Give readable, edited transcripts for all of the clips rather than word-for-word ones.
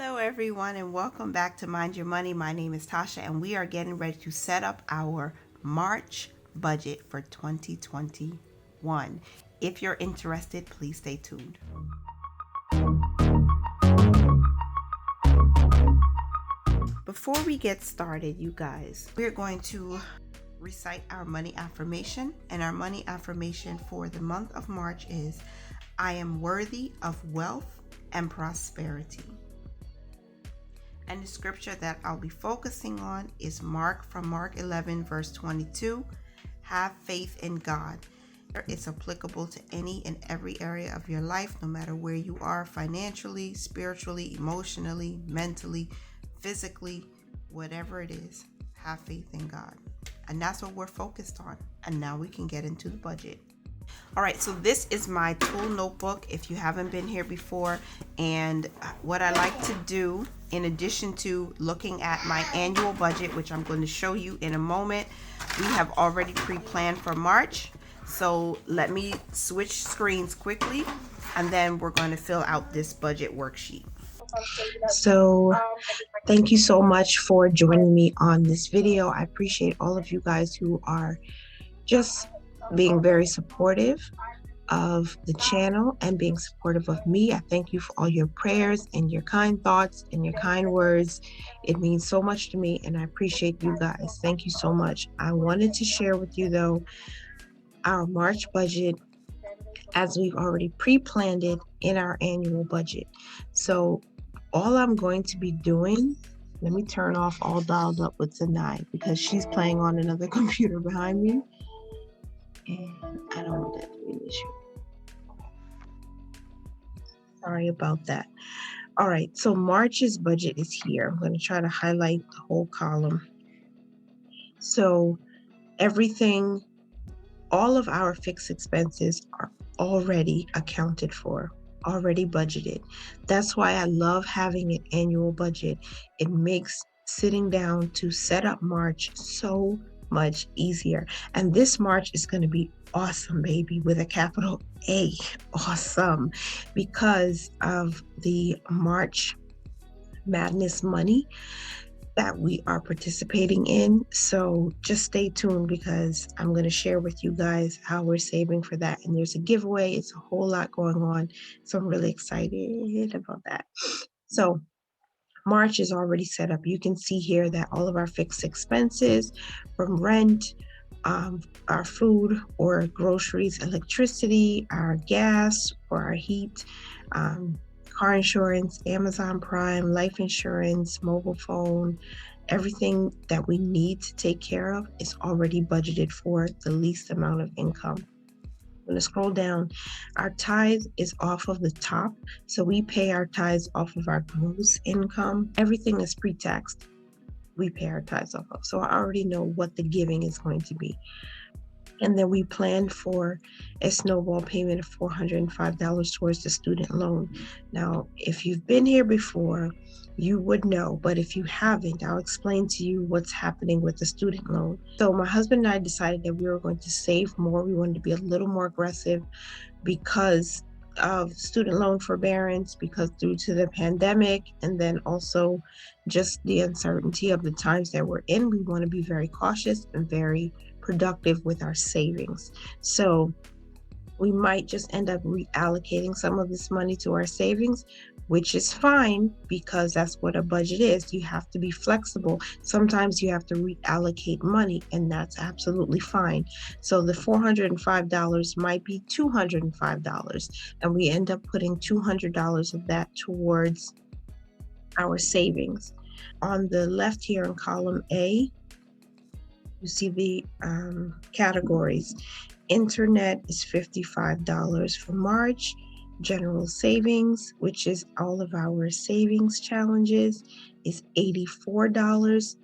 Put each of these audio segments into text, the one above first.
Hello everyone and welcome back to Mind Your Money. My name is Tasha and we are getting ready to set up our March budget for 2021. If you're interested, please stay tuned. Before we get started, you guys, we're going to recite our money affirmation, and our money affirmation for the month of March is I am worthy of wealth and prosperity. And the scripture that I'll be focusing on is Mark 11 verse 22. Have faith in God. It's applicable to any and every area of your life, no matter where you are financially, spiritually, emotionally, mentally, physically, whatever it is. Have faith in God. And that's what we're focused on. And now we can get into the budget. All right, so this is my tool notebook if you haven't been here before. And what I like to do, in addition to looking at my annual budget, which I'm going to show you in a moment, we have already pre-planned for March. So let me switch screens quickly, and then we're going to fill out this budget worksheet. So thank you so much for joining me on this video. I appreciate all of you guys who are just being very supportive of the channel and being supportive of me. I thank you for all your prayers and your kind thoughts and your kind words. It means so much to me and I appreciate you guys. Thank you so much. I wanted to share with you though our March budget, as we've already pre-planned it in our annual budget. So all I'm going to be doing, let me turn off all dialed up with Zanai because she's playing on another computer behind me. And I don't want that to be an issue. Sorry about that. All right, so March's budget is here. I'm going to try to highlight the whole column. So everything, all of our fixed expenses are already accounted for, already budgeted. That's why I love having an annual budget. It makes sitting down to set up March so much easier. And this March is going to be awesome, baby, with a capital A, awesome, because of the March Madness money that we are participating in. So just stay tuned because I'm going to share with you guys how we're saving for that. And there's a giveaway. It's a whole lot going on. So I'm really excited about that. So March is already set up. You can see here that all of our fixed expenses from rent, our food or groceries, electricity, our gas for our heat, car insurance, Amazon Prime, life insurance, mobile phone, everything that we need to take care of is already budgeted for the least amount of income. I'm going to scroll down. Our tithe is off of the top. So we pay our tithes off of our gross income. Everything is pre-taxed. We pay our tithes off of. So I already know what the giving is going to be. And then we planned for a snowball payment of $405 towards the student loan. Now, if you've been here before, you would know, but if you haven't, I'll explain to you what's happening with the student loan. So my husband and I decided that we were going to save more. We wanted to be a little more aggressive because of student loan forbearance, because due to the pandemic, and then also just the uncertainty of the times that we're in, we want to be very cautious and very productive with our savings. So we might just end up reallocating some of this money to our savings, which is fine because that's what a budget is. You have to be flexible. Sometimes you have to reallocate money, and that's absolutely fine. So the $405 might be $205, and we end up putting $200 of that towards our savings. On the left here in column A, you see the categories. Internet is $55 for March. General savings, which is all of our savings challenges, is $84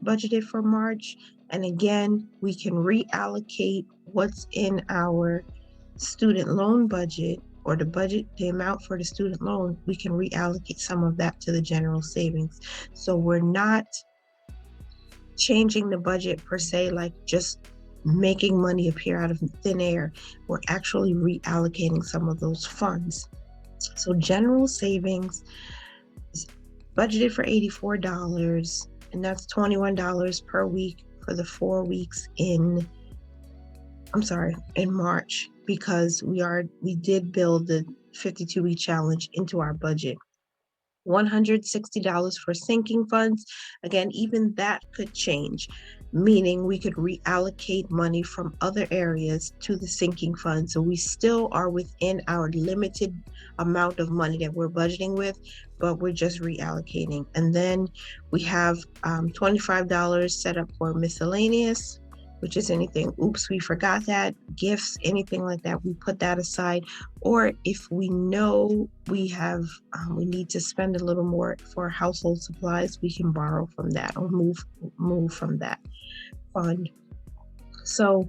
budgeted for March. And again, we can reallocate what's in our student loan budget, or the amount for the student loan. We can reallocate some of that to the general savings. So we're not changing the budget per se, like just making money appear out of thin air. We're actually reallocating some of those funds. So general savings budgeted for $84, and that's $21 per week for the 4 weeks in March, because we did build the 52-week challenge into our budget. $160 for sinking funds. Again, even that could change, meaning we could reallocate money from other areas to the sinking fund. So we still are within our limited amount of money that we're budgeting with, but we're just reallocating. And then we have $25 set up for miscellaneous, which is anything, oops, we forgot that, gifts, anything like that, we put that aside. Or if we know we have, we need to spend a little more for household supplies, we can borrow from that or move from that fund. So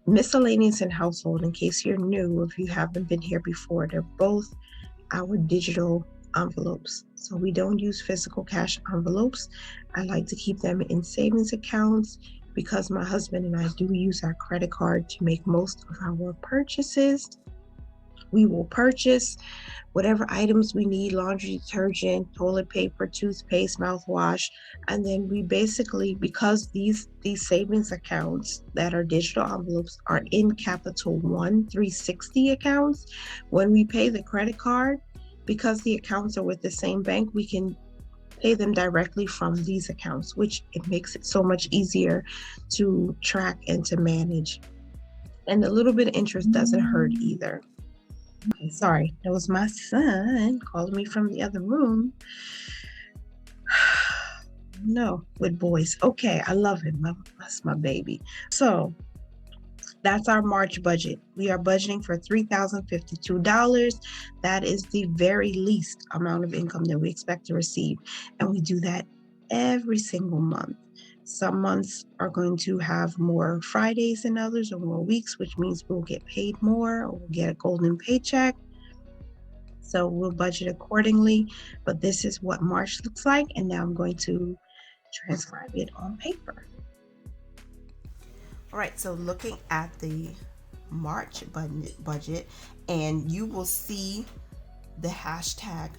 miscellaneous and household, in case you're new, if you haven't been here before, they're both our digital envelopes. So we don't use physical cash envelopes. I like to keep them in savings accounts because my husband and I do use our credit card to make most of our purchases. We will purchase whatever items we need: laundry detergent, toilet paper, toothpaste, mouthwash. And then we basically, because these savings accounts that are digital envelopes are in Capital One 360 accounts, when we pay the credit card, because the accounts are with the same bank, we can pay them directly from these accounts, which it makes it so much easier to track and to manage. And a little bit of interest doesn't hurt either. Okay, sorry, that was my son calling me from the other room. No, with boys. Okay, I love him. That's my baby. So that's our March budget. We are budgeting for $3,052. That is the very least amount of income that we expect to receive. And we do that every single month. Some months are going to have more Fridays than others, or more weeks, which means we'll get paid more, or we'll get a golden paycheck. So we'll budget accordingly. But this is what March looks like. And now I'm going to transcribe it on paper. All right, so looking at the March budget, and you will see the hashtag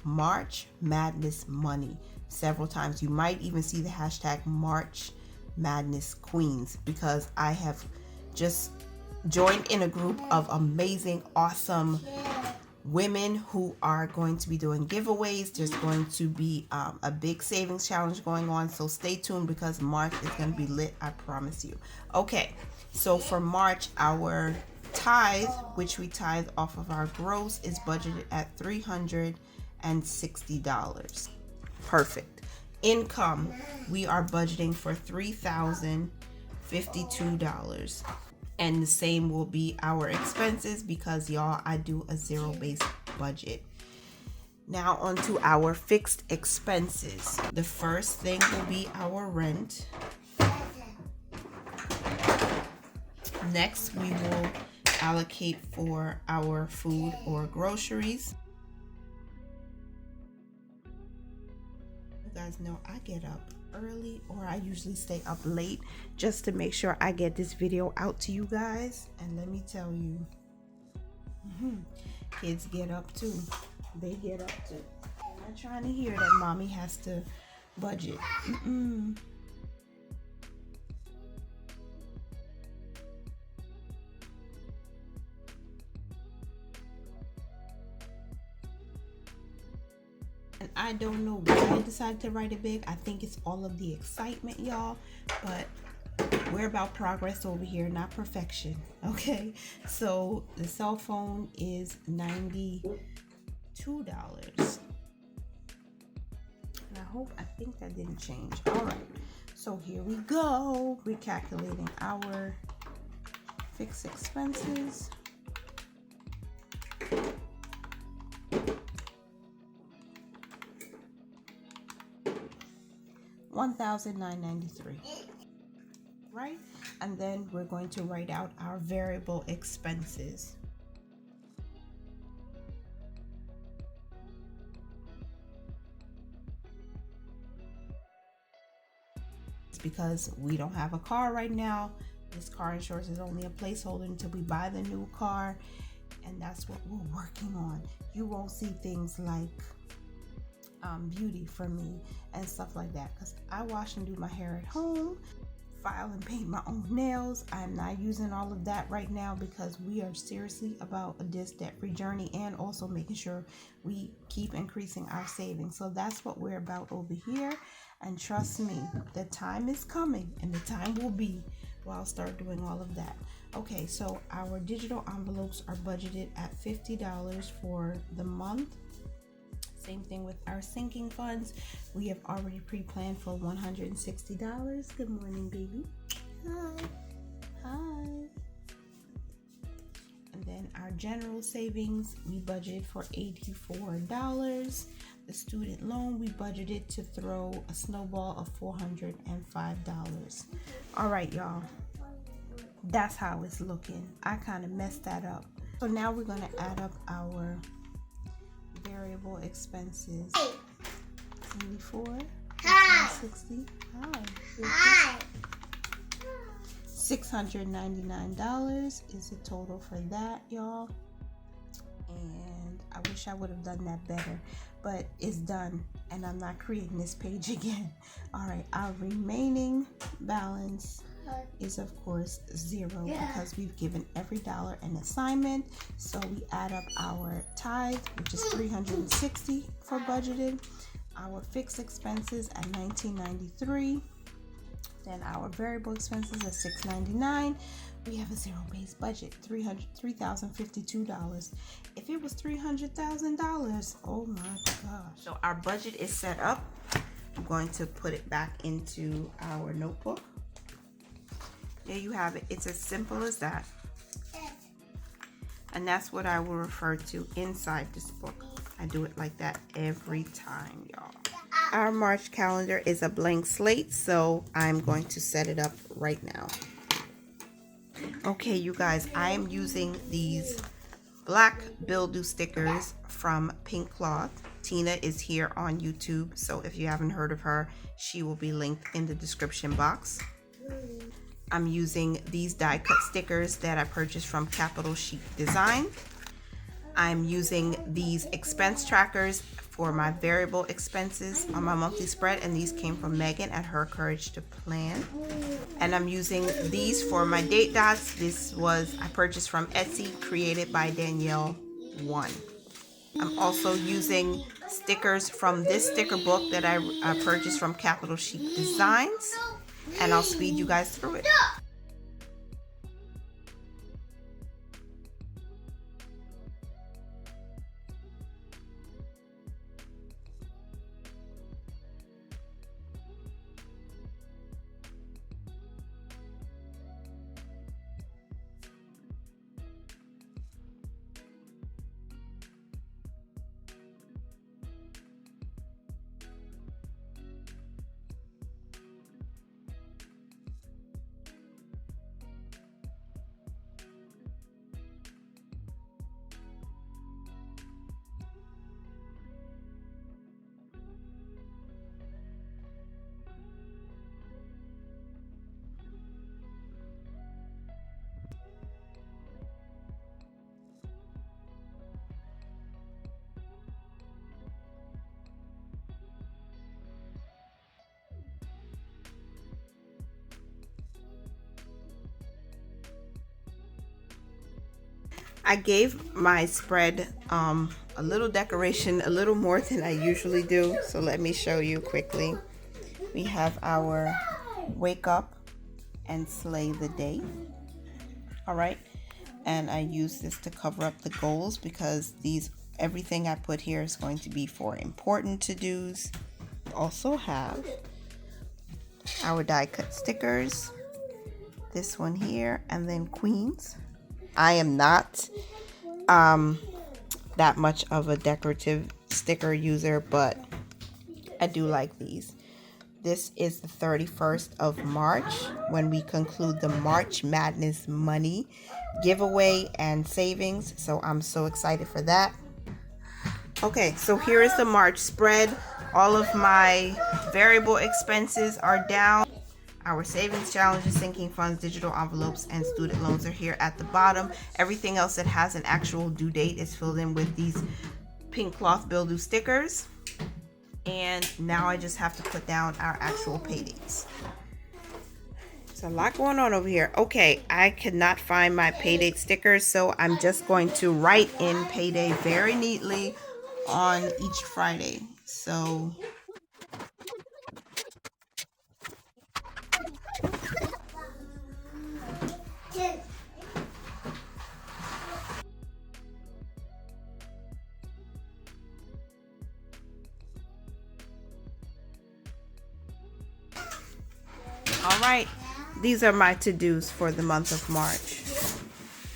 March Madness Money several times. You might even see the hashtag March Madness Queens, because I have just joined in a group of amazing, awesome women who are going to be doing giveaways. There's going to be a big savings challenge going on, so stay tuned because March is going to be lit, I promise you. Okay, so for March, our tithe, which we tithe off of our gross, is budgeted at $360. Perfect. Income, we are budgeting for $3,052. And the same will be our expenses, because y'all, I do a zero-based budget. Now on to our fixed expenses. The first thing will be our rent. Next, we will allocate for our food or groceries. You guys know I get up early, or I usually stay up late just to make sure I get this video out to you guys. And let me tell you, kids get up too. They get up too. I'm not trying to hear that mommy has to budget. And I don't know why I decided to write it big. I think it's all of the excitement, y'all. But we're about progress over here, not perfection. Okay? So the cell phone is $92. And I think that didn't change. All right. So here we go. Recalculating our fixed expenses. $1,993, right? And then we're going to write out our variable expenses. It's because we don't have a car right now. This car insurance is only a placeholder until we buy the new car, and that's what we're working on. You won't see things like beauty for me and stuff like that, because I wash and do my hair at home, file and paint my own nails. I'm not using all of that right now because we are seriously about this debt-free journey and also making sure we keep increasing our savings. So that's what we're about over here, and trust me, the time is coming and the time will be where I'll start doing all of that. Okay, so our digital envelopes are budgeted at $50 for the month. Same thing with our sinking funds. We have already pre-planned for $160. Good morning, baby. Hi. Hi. And then our general savings, we budgeted for $84. The student loan, we budgeted to throw a snowball of $405. All right, y'all. That's how it's looking. I kind of messed that up. So now we're going to add up our variable expenses. 84, 60. Hi. $699 is the total for that, y'all. And I wish I would have done that better, but it's done and I'm not creating this page again. All right, our remaining balance is of course zero because we've given every dollar an assignment. So we add up our tithe, which is $360 for budgeted, our fixed expenses at $19.93, then our variable expenses at $699. We have a zero-based budget, $3,052. If it was $300,000, oh my gosh. So our budget is set up. I'm going to put it back into our notebook. There you have it. It's as simple as that. And that's what I will refer to inside this book. I do it like that every time, y'all. Our March calendar is a blank slate, so I'm going to set it up right now. Okay, you guys, I am using these black Build-Do stickers from Pink Cloth. Tina is here on YouTube, so if you haven't heard of her, she will be linked in the description box. I'm using these die cut stickers that I purchased from Capital Chic Design. I'm using these expense trackers for my variable expenses on my monthly spread, and these came from Megan at Her Courage to Plan. And I'm using these for my date dots. This was I purchased from Etsy, created by Danielle 1. I'm also using stickers from this sticker book that I purchased from Capital Chic Designs, and I'll speed you guys through it. I gave my spread a little decoration, a little more than I usually do. So let me show you quickly. We have our wake up and slay the day. All right. And I use this to cover up the goals because everything I put here is going to be for important to-dos. We also have our die cut stickers. This one here, and then queens. I am not that much of a decorative sticker user, but I do like these. This is the 31st of March when we conclude the March Madness money giveaway and savings. So I'm so excited for that. Okay, so here is the March spread. All of my variable expenses are down. Our savings challenges, sinking funds, digital envelopes, and student loans are here at the bottom. Everything else that has an actual due date is filled in with these Pink Cloth Build-Do stickers. And now I just have to put down our actual pay dates. There's a lot going on over here. Okay, I cannot find my pay date stickers, so I'm just going to write in payday very neatly on each Friday. So all right, these are my to-dos for the month of March.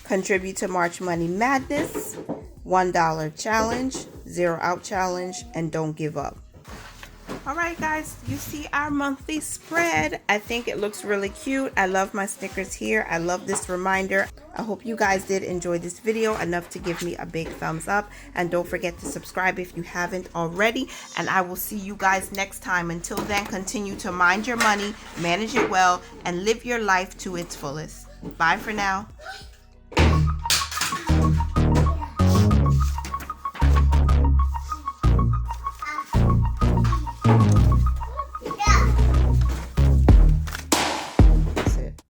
Contribute to March Money Madness, $1 challenge, 0 out challenge, and don't give up. All right, guys, you see our monthly spread. I think it looks really cute. I love my stickers here. I love this reminder. I hope you guys did enjoy this video enough to give me a big thumbs up. And don't forget to subscribe if you haven't already. And I will see you guys next time. Until then, continue to mind your money, manage it well, and live your life to its fullest. Bye for now.